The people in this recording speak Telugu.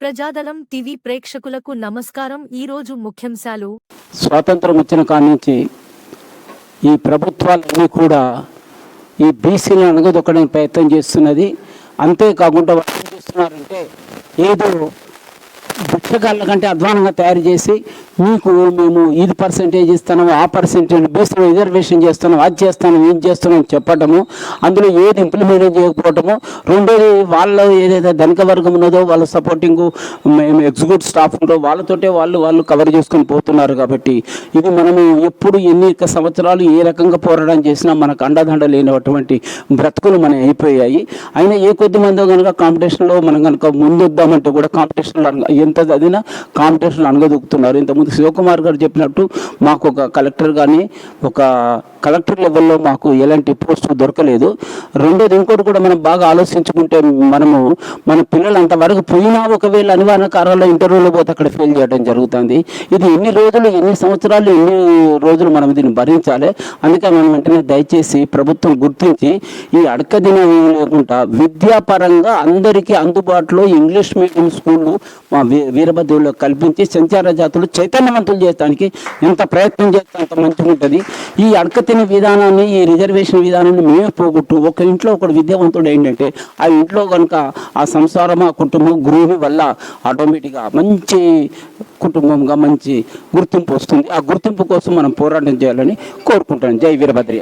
ప్రజాదళం టీవీ ప్రేక్షకులకు నమస్కారం. ఈరోజు ముఖ్యాంశాలు. స్వాతంత్రం వచ్చిన కాడి నుంచి ఈ ప్రభుత్వాలన్నీ కూడా ఈ బీసీలను అణగదొక్కడానికి ప్రయత్నం చేస్తున్నది. అంతేకాకుండా వాళ్ళు ఏం చేస్తున్నారంటే ఏదో భిక్షగాళ్ళ కంటే అధ్వానంగా తయారు చేసి మీకు మేము ఇది పర్సెంటేజ్ ఇస్తున్నాము, ఆ పర్సెంటేజ్ బీసీలో రిజర్వేషన్ చేస్తున్నాం, అది చేస్తాను, ఇది చేస్తున్నాం చెప్పటము, అందులో ఏది ఇంప్లిమెంట్ చేయకపోవటము. రెండోది వాళ్ళు ఏదైతే ధనిక వర్గం ఉన్నదో వాళ్ళ సపోర్టింగ్ మేము ఎగ్జిక్యూటివ్ స్టాఫ్ ఉందో వాళ్ళతోటే వాళ్ళు కవర్ చేసుకొని పోతున్నారు. కాబట్టి ఇది మనము ఎప్పుడు ఎన్ని సంవత్సరాలు ఏ రకంగా పోరాటం చేసినా మనకు అండదండ లేనటువంటి బ్రతుకులు మనం అయిపోయాయి. అయినా ఏ కొద్ది మందో కనుక కాంపిటీషన్లో మనం కనుక ముందొద్దామంటే కూడా కాంపిటీషన్లో ఎంత చదివినా కాంపిటీషన్లో అనగదొక్కుతున్నారు. ఇంతకుముందు శివకుమార్ గారు చెప్పినట్టు మాకు ఒక కలెక్టర్ కానీ ఒక కలెక్టర్ లెవెల్లో మాకు ఎలాంటి పోస్టు దొరకలేదు. రెండోది ఇంకోటి కూడా మనం బాగా ఆలోచించుకుంటే మన పిల్లలు అంతవరకు పోయినా ఒకవేళ అనివార్య కారణాల్లో ఇంటర్వ్యూలో పోతే అక్కడ ఫెయిల్ చేయడం జరుగుతుంది. ఇది ఎన్ని రోజులు ఎన్ని సంవత్సరాలు ఎన్ని రోజులు మనం దీన్ని భరించాలి. అందుకే మనం వెంటనే దయచేసి ప్రభుత్వం గుర్తించి ఈ అడకదినం లేకుండా విద్యాపరంగా అందరికీ అందుబాటులో ఇంగ్లీష్ మీడియం స్కూళ్ళు మా వీరభద్రుల్లో కల్పించి సంచార జాతులు చైతన్యవంతులు చేయడానికి ఎంత ప్రయత్నం చేస్తే అంత మంచిగా ఉంటుంది. ఈ అడకతిని విధానాన్ని ఈ రిజర్వేషన్ విధానాన్ని మేమే పోగొట్టు ఒక ఇంట్లో ఒకడు విద్యావంతుడు ఏంటంటే ఆ ఇంట్లో కనుక ఆ సంసారం ఆ కుటుంబం గృహిణి వల్ల ఆటోమేటిక్గా మంచి కుటుంబంగా మంచి గుర్తింపు వస్తుంది. ఆ గుర్తింపు కోసం మనం పోరాటం చేయాలని కోరుకుంటాను. జై వీరభద్రయ్య.